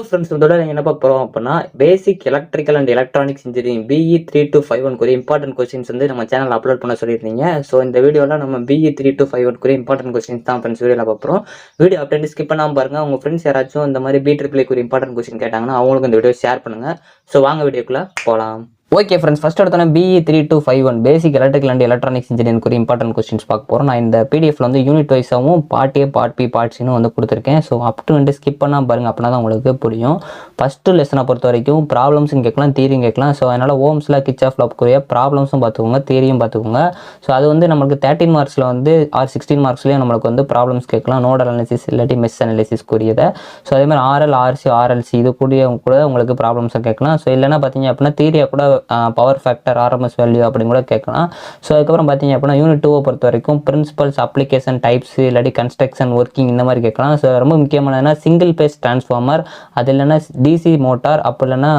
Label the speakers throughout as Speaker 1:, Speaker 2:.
Speaker 1: Friends, இதோட நீங்க என்ன பார்க்க போறோம் அப்படின்னா, பேசிக் electrical and electronics engineering BE 3251 குறிய இம்பார்ட்டன்ட் கொஸ்டின்ஸ் வந்து நம்ம சேனல்ல அப்லோட் பண்ண சொல்லியிருந்தீங்க. ஸோ இந்த வீடியோல நம்ம BE 3251 குறிய இம்பார்ட்டன்ட் கொஸ்டின்ஸ் தான் ஃப்ரெண்ட்ஸ் வீடியோல பார்க்க போறோம். வீடியோ அப்படியே ஸ்கிப் பண்ணாம பாருங்க. உங்க ஃப்ரெண்ட்ஸ் யாராச்சும் இந்த மாதிரி BEEE குறிய இம்பார்ட்டன்ட் கொஸ்டின் கேட்டாங்கன்னா அவங்களுக்கு இந்த வீடியோ ஷேர் பண்ணுங்க. ஸோ வாங்க வீடியோக்குள்ள போகலாம். ஓகே ஃப்ரெண்ட்ஸ், ஃபர்ஸ்ட் எடுத்தோன்னா BE 3251 basic electrical and electronics engineering குறிய இம்பார்ட்டன்ட் கொஸ்டின்ஸ் பார்க்க போகிறோம். நான் இந்த பிடிஎஃப்ல வந்து யூனிட் வைஸாகவும் part A, part B, part சின்னு வந்து கொடுத்துருக்கேன். ஸோ அப் டு வந்து ஸ்கிப் பண்ணால் பாருங்க, அப்படின்னா தான் உங்களுக்கு புரியும். ஃபஸ்ட்டு லெசனை பொறுத்த வரைக்கும் ப்ராப்ளம்ஸும் கேட்கலாம், தியரியும் கேட்கலாம். ஸோ அதனால் ஓம்ஸில் கிச்சாஃப் லாக்குரிய ப்ராப்ளம்ஸும் பார்த்துக்கோங்க, தியரியும் பார்த்துக்கோங்க. ஸோ அது வந்து நம்மளுக்கு 13 மார்க்ஸில் வந்து ஆர் 16 மார்க்ஸ்லேயும் நம்மளுக்கு வந்து ப்ராப்ளம்ஸ் கேட்கலாம், நோடல் அனாலிசிஸ் இல்லாட்டி மெஷ் அனாலிசிஸ் கூறியதை. ஸோ அதே மாதிரி ஆர்எல், ஆர்சி, ஆர்எல்சி இது கூட உங்களுக்கு ப்ராப்ளம்ஸை கேட்கலாம். ஸோ இல்லைன்னா பார்த்தீங்க அப்படின்னா தியரியாக கூட பவர் ஃபேக்டர், RMS வேல்யூ அப்படின்னு கூட கேட்கலாம். ஸோ அதுக்கப்புறம் பார்த்தீங்க அப்படின்னா யூனிட் 2 பொறுத்த வரைக்கும் பிரின்சிபல்ஸ், அப்ளிகேஷன், டைப்ஸ் இல்லாட்டி கன்ஸ்ட்ரக்ஷன், ஒர்க்கிங் இந்த மாதிரி கேட்கலாம். ஸோ ரொம்ப முக்கியமானதுன்னா சிங்கிள் பேஸ் டிரான்ஸ்ஃபார்மர், அது இல்லைன்னா டிசி மோட்டார், அப்போ இல்லைன்னா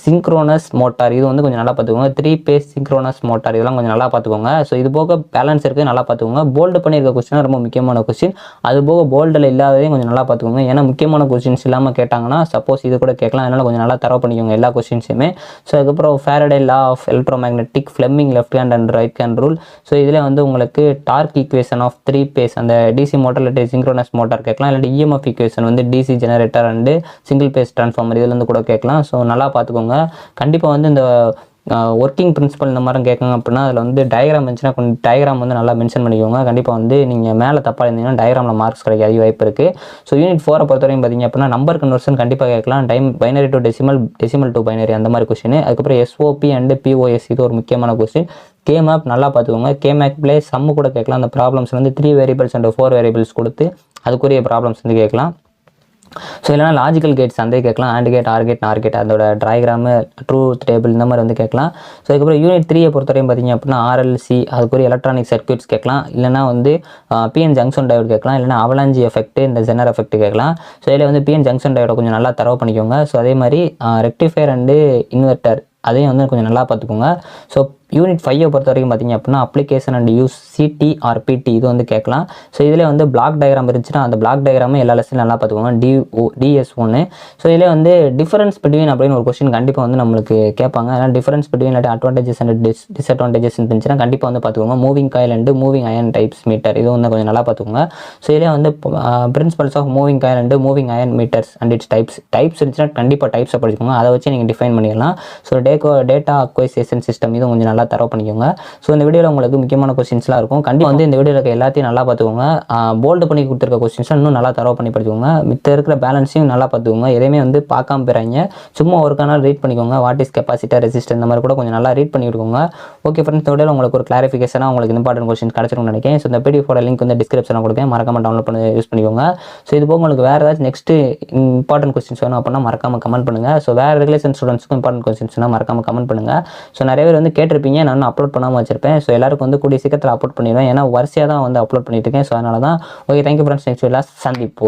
Speaker 1: சிங்க்ரோனஸ் மோட்டார், இது வந்து கொஞ்சம் நல்லா பார்த்துக்கோங்க. 3 பேஸ் சிங்க்ரோனஸ் மோட்டார், இதெல்லாம் கொஞ்சம் நல்லா பார்த்துக்கோங்க. ஸோ இது போக பேலன்ஸ் இருக்குது, நல்லா பார்த்துக்கோங்க. போல்டு பண்ணியிருக்க கொஸ்டின் ரொம்ப முக்கியமான கொஸ்டின். அது போக போல்டில் இல்லாததையும் கொஞ்சம் நல்லா பார்த்துக்கோங்க. ஏன்னா முக்கியமான கொஸ்டின்ஸ் இல்லாமல் கேட்டாங்கன்னா சப்போஸ் இது கூட கேட்கலாம். அதனால் கொஞ்சம் நல்லா தரவு பண்ணிக்கோங்க எல்லா கொஸ்டின்ஸுமே. ஸோ அதுக்கப்புறம் Faraday law of electromagnetic, Fleming left hand and right hand rule. So இதில் வந்து உங்களுக்கு டார்க் ஈக்குவேஷன் ஆஃப் 3 பேஸ் அந்த டிசி மோட்டார் இல்லாட்டி சிங்க்ரோனஸ் மோட்டார் கேட்கலாம். இல்லாட்டி இஎம்எஃப் ஈக்குவேஷன் வந்து DC generator and single phase transformer இதுலேருந்து கூட கேட்கலாம். ஸோ நல்லா பார்த்துக்கோங்க. கண்டிப்பாக வந்து இந்த ஒர்க்கிங் பிரின்சிபல் இந்த மாதிரி கேட்குங்க அப்படின்னா அதில் வந்து டயக்ராம் இருந்துச்சுன்னா கொஞ்சம் டயக்ராம் வந்து நல்லா மென்ஷன் பண்ணிக்கோங்க. கண்டிப்பாக வந்து நீங்கள் மேலே தப்பாக இருந்தீங்கன்னா டயக்ராமில் மார்க்ஸ் கிடைக்க அதிக வாய்ப்பு இருக்குது. ஸோ யூனிட் 4 பொறுத்தவரைக்கும் பார்த்தீங்க அப்படின்னா நம்பர் கன்வர்ஷன் கண்டிப்பாக கேட்கலாம். Binary to decimal, decimal to binary அந்த மாதிரி கொஸ்டின். அதுக்கப்புறம் SOP அண்டு POS இது ஒரு முக்கியமான கொஸ்டின். கேமேப் நல்லா பார்த்துக்கோங்க. கேமேப்லேயே சம்மு கூட கேட்கலாம். அந்த ப்ராப்ளம்ஸ் வந்து 3 வேரியபிள்ஸ் அண்ட் 4 வேரியபிள்ஸ் கொடுத்து அதுக்குரிய ப்ராப்ளம்ஸ் வந்து கேட்கலாம். ஸோ இல்லைனா லாஜிக்கல் கேட்ஸ் அந்த கேட்கலாம். And gate, R gate, NOR gate, அதோட ட்ரைகிராமு, ட்ரூத் டேபிள் இந்த மாதிரி வந்து கேட்கலாம். ஸோ அதுக்கப்புறம் யூனிட் 3 பொறுத்தவரையும் பார்த்தீங்க அப்படின்னா RLC அதுக்குரிய எலக்ட்ரானிக் சர்க்யூட்ஸ் கேட்கலாம். இல்லைனா வந்து PN ஜங்ஷன் டயோட் கேட்கலாம். இல்லைனா அவலாஞ்சி எஃபெக்ட், இந்த ஜெனர் எஃபெக்ட் கேட்கலாம். ஸோ இதில் வந்து PN ஜங்ஷன் டயோட கொஞ்சம் நல்லா தரவு பண்ணிக்கோங்க. ஸோ அதே மாதிரி ரெக்டிஃபயர் அண்டு இன்வெர்ட்டர் அதையும் வந்து கொஞ்சம் நல்லா பார்த்துக்கோங்க. ஸோ யூனிட் 5 பொறுத்த வரைக்கும் பார்த்தீங்க அப்படின்னா application and use CT or PT இது வந்து கேட்கலாம். ஸோ இதில் வந்து பிளாக் டயக்ராம் இருந்துச்சுன்னா அந்த பிளாக் டயக்ராமே எல்லா லெசனும் நல்லா பார்த்துக்கோங்க. DS1. ஸோ இதில் வந்து டிஃபரன்ஸ் பிட்வீன் அப்படின்னு ஒரு கொஸ்டின் கண்டிப்பாக வந்து நம்மளுக்கு கேட்பாங்க. அதனால் டிஃபரன்ஸ் பிட்வீன் இல்லாட்டி அட்வான்டேஜஸ் அண்ட் டிஸ்அட்வான்டேஜஸ் இருந்துச்சுன்னா கண்டிப்பாக வந்து பார்த்துக்கோங்க. Moving coil and moving iron types meter இது வந்து கொஞ்சம் நல்லா பார்த்துக்கோங்க. ஸோ இதில் வந்து principles of moving coil and moving iron meters and its types இருந்துச்சுன்னா கண்டிப்பாக டைப்ஸை படிச்சுக்கோங்க. அதை வச்சு நீங்கள் டிஃபைன் பண்ணிடலாம். ஸோ டேட்டா அக்வைசேஷன் சிஸ்டம் இது கொஞ்சம் நல்லா தரவு பண்ணிக்கோங்க. ஸோ இந்த வீடியோவில் உங்களுக்கு முக்கியமான கொஸ்டின்ஸ்லாம் இருக்கும். கண்டிப்பாக வந்து இந்த வீடியோவில் இருக்க எல்லாத்தையும் நல்லா பார்த்துக்கோங்க. போல்டு பண்ணி கொடுத்துருக்க கொஸ்டின்ஸ்லாம் இன்னும் நல்லா தரவு பண்ணி படிச்சுக்கோங்க. மித்த இருக்கிற பேலன்ஸையும் நல்லா பார்த்துக்கோங்க. எதையுமே வந்து பார்க்காம போயிறாங்க. சும்மா ஒரு காரணம் ரீட் பண்ணிக்கோங்க. வாட் இஸ் கெப்பாசிட்டர், ரெசிஸ்டர் இந்த மாதிரி கூட கொஞ்சம் நல்லா ரீட் பண்ணி விட்டுக்கோங்க. ஓகே ஃப்ரெண்ட்ஸ், இந்த வீடியோவில் உங்களுக்கு ஒரு கிளாரிஃபிகேஷனாக உங்களுக்கு இம்பார்ட்டன்ட் கொஸ்டின் கிடச்சிருக்கும்னு நினைக்கிறேன். ஸோ இந்த PDF லிங்க் வந்து டிஸ்கிரிப்ஷனில் கொடுக்கேன், மறக்காம டவுன்லோட் பண்ணி யூஸ் பண்ணிக்கோங்க. ஸோ இது போக உங்களுக்கு வேறு ஏதாச்சும் நெக்ஸ்ட் இம்பார்ட்டன்ட் கொஸ்டின்ஸ் வேணும் அப்படின்னா மறக்காம கமெண்ட் பண்ணுங்கள். ஸோ வேறு ரெகுலேஷன் ஸ்டூடெண்ட்ஸ்க்கும் இம்பார்ட்டன்ட் கொஸ்டின்ஸ்னால் மறக்காம கமெண்ட் பண்ணுங்கள். ஸோ நிறைய பேர் வந்து கேட்டிருப்பீங்க, நான் அப்லோட் பண்ணாமல் வச்சிருப்பேன். ஸோ எல்லாருக்கும் வந்து கூடிய சீக்கிரத்தில் அப்லோட் பண்ணிடுவேன். ஏன்னா வரிசையாக தான் வந்து அப்லோட் பண்ணிட்டு இருக்கேன். ஸோ அதனால தான். Okay, thank you friends. நெக்ஸ்ட் வீடியோவில் சந்திப்போம்.